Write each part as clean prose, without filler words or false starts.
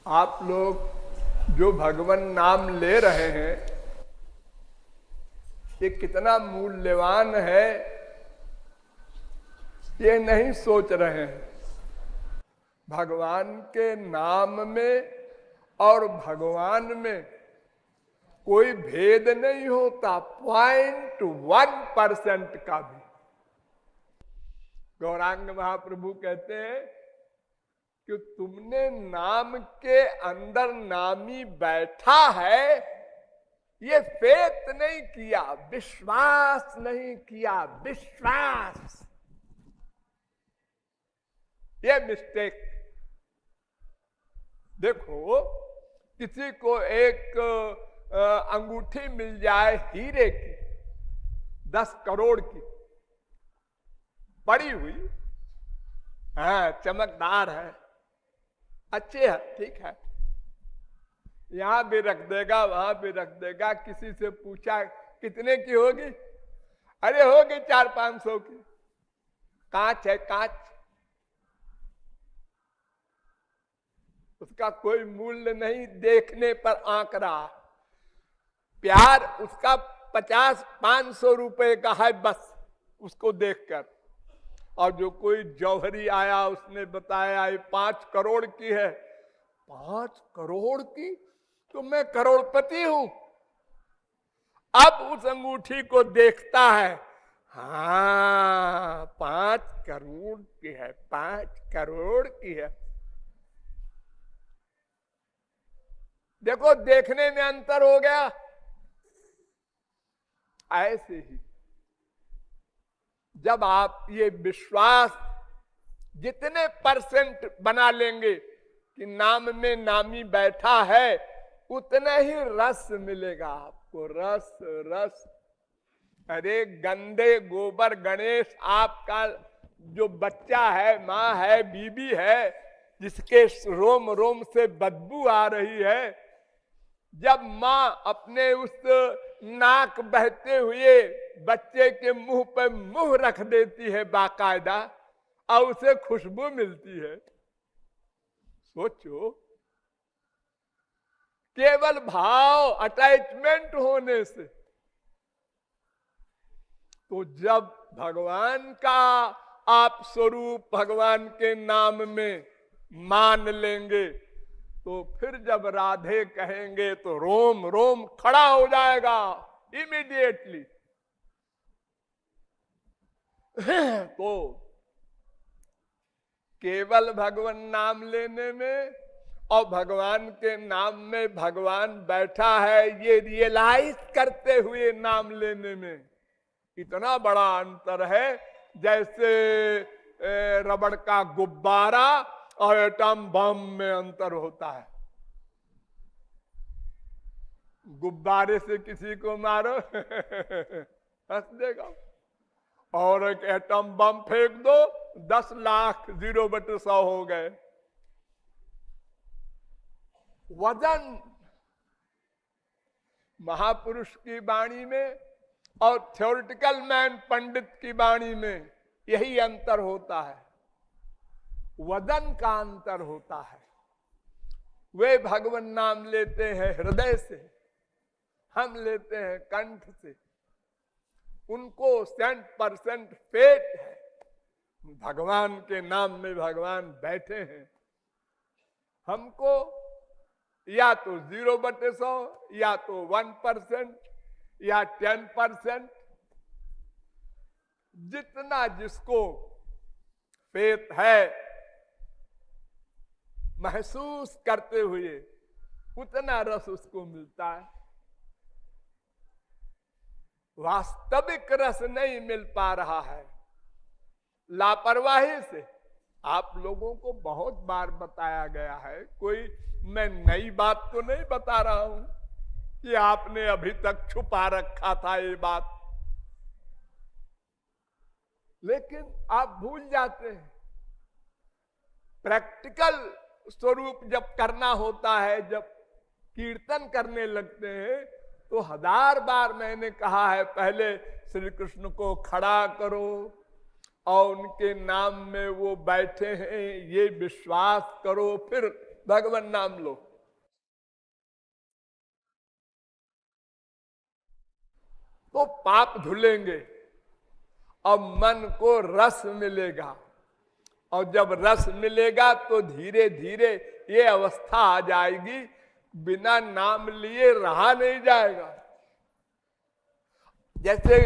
आप लोग जो भगवान नाम ले रहे हैं ये कितना मूल्यवान है ये नहीं सोच रहे हैं। भगवान के नाम में और भगवान में कोई भेद नहीं होता, 0.1% का भी। गौरांग महाप्रभु कहते हैं कि तुमने नाम के अंदर नामी बैठा है, ये फेथ नहीं किया, विश्वास नहीं किया, विश्वास, ये मिस्टेक। देखो, किसी को एक अंगूठी मिल जाए हीरे की 10 करोड़ की पड़ी हुई, हाँ चमकदार है, अच्छे है, ठीक है, यहां भी रख देगा वहां भी रख देगा। किसी से पूछा कितने की होगी, अरे होगी 400-500 की, कांच है कांच, उसका कोई मूल्य नहीं, देखने पर आंक रहा। प्यार उसका 50-500 रुपए का है बस, उसको देखकर। और जो कोई जौहरी आया उसने बताया ये 5 करोड़ की है। 5 करोड़ की? तो मैं करोड़पति हूं। अब उस अंगूठी को देखता है, हाँ 5 करोड़ की है, 5 करोड़ की है। देखो, देखने में अंतर हो गया। ऐसे ही जब आप ये विश्वास जितने % बना लेंगे कि नाम में नामी बैठा है, उतना ही रस मिलेगा आपको, रस रस। अरे गंदे गोबर गणेश आपका जो बच्चा है, माँ है, बीबी है, जिसके रोम रोम से बदबू आ रही है, जब माँ अपने उस नाक बहते हुए बच्चे के मुंह पर मुंह रख देती है बाकायदा, और उसे खुशबू मिलती है, सोचो, केवल भाव अटैचमेंट होने से। तो जब भगवान का आप स्वरूप भगवान के नाम में मान लेंगे, तो फिर जब राधे कहेंगे तो रोम रोम खड़ा हो जाएगा इमीडिएटली। तो केवल भगवान नाम लेने में और भगवान के नाम में भगवान बैठा है ये रियलाइज करते हुए नाम लेने में इतना बड़ा अंतर है, जैसे रबड़ का गुब्बारा और एटम बम में अंतर होता है। गुब्बारे से किसी को मारो हंस देगा, और एक एटम बम फेंक दो 10 लाख 0/100 हो गए। वजन महापुरुष की वाणी में और थ्योरेटिकल मैन पंडित की वाणी में यही अंतर होता है, वजन का अंतर होता है। वे भगवान नाम लेते हैं हृदय से, हम लेते हैं कंठ से। उनको 100% फेथ है, भगवान के नाम में भगवान बैठे हैं। हमको या तो 0/100 या तो 1% या 10%, जितना जिसको फेथ है महसूस करते हुए उतना रस उसको मिलता है। वास्तविक रस नहीं मिल पा रहा है, लापरवाही से। आप लोगों को बहुत बार बताया गया है, कोई मैं नई बात तो नहीं बता रहा हूं कि आपने अभी तक छुपा रखा था ये बात, लेकिन आप भूल जाते हैं। प्रैक्टिकल स्वरूप जब करना होता है, जब कीर्तन करने लगते हैं, तो 1000 बार मैंने कहा है, पहले श्री कृष्ण को खड़ा करो और उनके नाम में वो बैठे हैं ये विश्वास करो, फिर भगवान नाम लो। तो पाप धुलेंगे और मन को रस मिलेगा, और जब रस मिलेगा तो धीरे धीरे ये अवस्था आ जाएगी, बिना नाम लिए रहा नहीं जाएगा। जैसे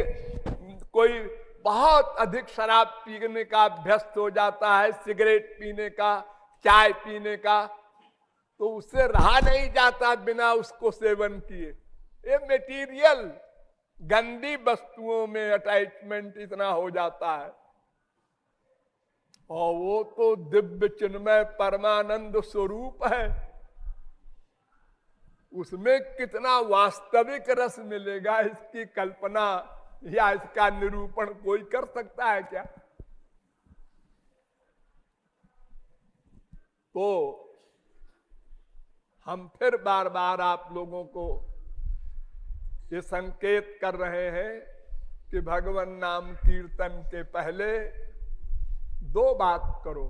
कोई बहुत अधिक शराब पीने का अभ्यस्त हो जाता है, सिगरेट पीने का, चाय पीने का, तो उससे रहा नहीं जाता बिना उसको सेवन किए। ये मटेरियल गंदी वस्तुओं में अटैचमेंट इतना हो जाता है, और वो तो दिव्य चिन्मय परमानंद स्वरूप है, उसमें कितना वास्तविक रस मिलेगा, इसकी कल्पना या इसका निरूपण कोई कर सकता है क्या? तो हम फिर बार बार आप लोगों को ये संकेत कर रहे हैं कि भगवान नाम कीर्तन के पहले दो बात करो।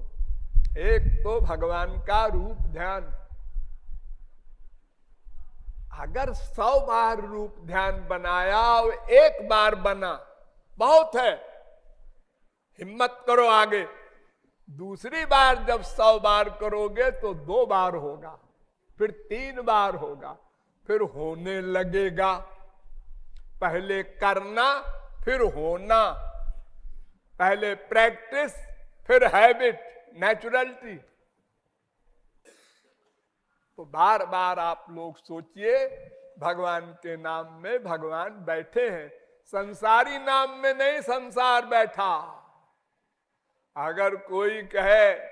एक तो भगवान का रूप ध्यान। अगर 100 बार रूप ध्यान बनाया और एक बार बना बहुत है, हिम्मत करो आगे। दूसरी बार जब 100 बार करोगे तो 2 बार होगा, फिर 3 बार होगा, फिर होने लगेगा। पहले करना फिर होना, पहले प्रैक्टिस फिर हैबिट, नेचुरलिटी। तो बार बार आप लोग सोचिए, भगवान के नाम में भगवान बैठे हैं, संसारी नाम में नहीं संसार बैठा। अगर कोई कहे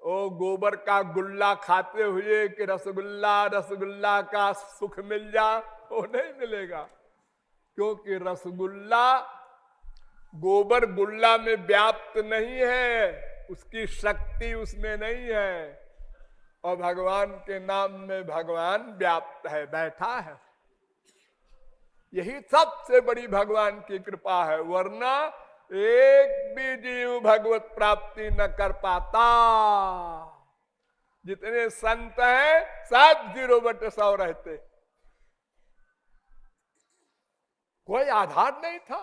ओ गोबर का गुल्ला खाते हुए कि रसगुल्ला रसगुल्ला का सुख मिल जा, वो नहीं मिलेगा, क्योंकि रसगुल्ला गोबर गुल्ला में व्याप्त नहीं है, उसकी शक्ति उसमें नहीं है, और भगवान के नाम में भगवान व्याप्त है, बैठा है। यही सबसे बड़ी भगवान की कृपा है, वरना एक भी जीव भगवत प्राप्ति न कर पाता। जितने संत हैं सब 0/100 रहते, कोई आधार नहीं था।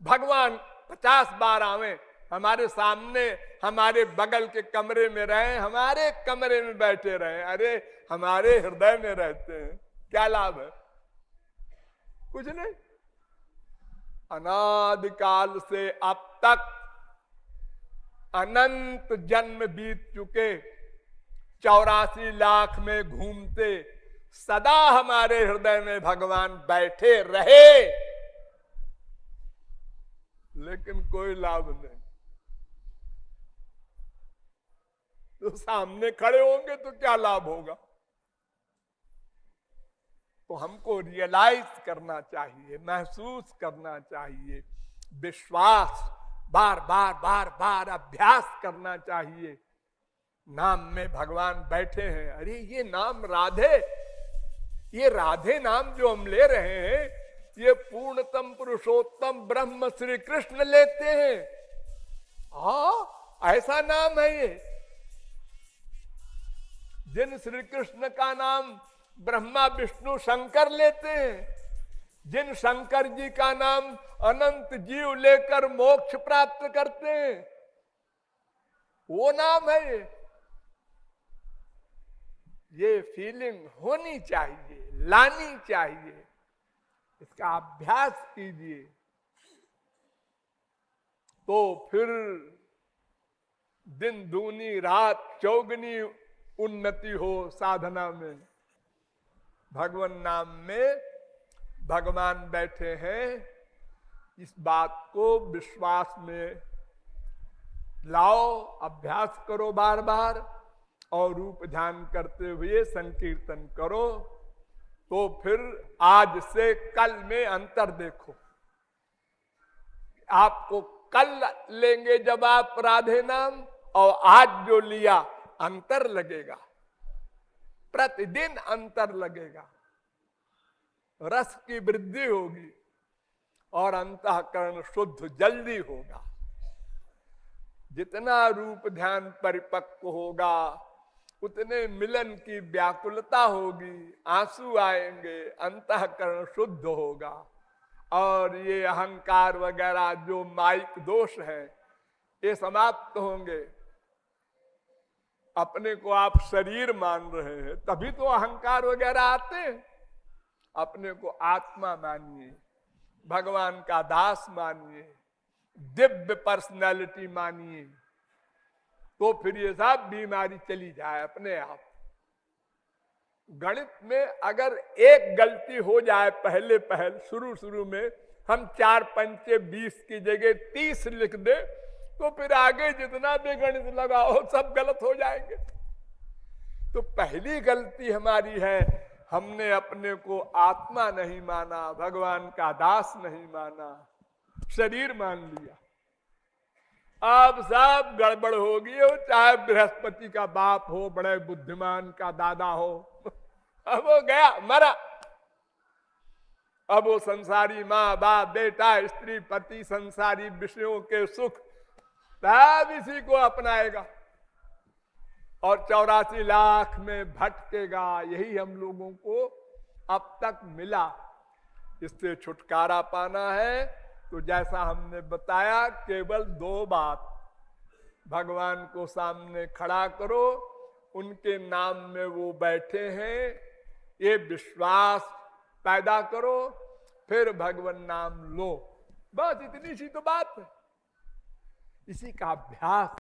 भगवान 50 बार आवे, हमारे सामने, हमारे बगल के कमरे में रहे, हमारे कमरे में बैठे रहे, अरे हमारे हृदय में रहते हैं, क्या लाभ है? कुछ नहीं। अनादिकाल से अब तक अनंत जन्म बीत चुके, 84 लाख में घूमते, सदा हमारे हृदय में भगवान बैठे रहे, लेकिन कोई लाभ नहीं। तो सामने खड़े होंगे तो क्या लाभ होगा? तो हमको रियलाइज करना चाहिए, महसूस करना चाहिए, विश्वास बार बार बार बार अभ्यास करना चाहिए। नाम में भगवान बैठे हैं। अरे ये नाम राधे, ये राधे नाम जो हम ले रहे हैं, ये पूर्णतम पुरुषोत्तम ब्रह्म श्री कृष्ण लेते हैं। ऐसा नाम है ये। जिन श्री कृष्ण का नाम ब्रह्मा विष्णु शंकर लेते हैं, जिन शंकर जी का नाम अनंत जीव लेकर मोक्ष प्राप्त करते हैं, वो नाम है ये फीलिंग होनी चाहिए, लानी चाहिए, इसका अभ्यास कीजिए, तो फिर दिन दूनी रात चौगनी उन्नति हो साधना में। भगवान नाम में भगवान बैठे हैं, इस बात को विश्वास में लाओ, अभ्यास करो बार बार, और रूप ध्यान करते हुए संकीर्तन करो। तो फिर आज से कल में अंतर देखो। आपको कल लेंगे जब आप राधे नाम, और आज जो लिया, अंतर लगेगा, प्रतिदिन अंतर लगेगा, रस की वृद्धि होगी और अंतःकरण शुद्ध जल्दी होगा। जितना रूप ध्यान परिपक्व होगा, उतने मिलन की व्याकुलता होगी, आंसू आएंगे, अंतःकरण शुद्ध होगा। और ये अहंकार वगैरह जो माइक दोष है ये समाप्त होंगे। अपने को आप शरीर मान रहे हैं तभी तो अहंकार वगैरह आते हैं। अपने को आत्मा मानिए, भगवान का दास मानिए, दिव्य पर्सनैलिटी मानिए, तो फिर ये सब बीमारी चली जाए अपने आप। गणित में अगर एक गलती हो जाए पहल शुरू में हम 4 पंचे 20 की जगह 30 लिख दे, तो फिर आगे जितना भी गणित लगाओ सब गलत हो जाएंगे। तो पहली गलती हमारी है, हमने अपने को आत्मा नहीं माना, भगवान का दास नहीं माना, शरीर मान लिया। अब सब गड़बड़ होगी, हो चाहे बृहस्पति का बाप हो, बड़े बुद्धिमान का दादा हो, अब वो गया मरा। अब वो संसारी माँ बाप बेटा स्त्री पति संसारी विषयों के सुख सब इसी को अपनाएगा और 84 लाख में भटकेगा। यही हम लोगों को अब तक मिला। इससे छुटकारा पाना है तो जैसा हमने बताया, केवल 2 बात, भगवान को सामने खड़ा करो, उनके नाम में वो बैठे हैं, ये विश्वास पैदा करो, फिर भगवान नाम लो। बस इतनी सी तो बात है। इसी का अभ्यास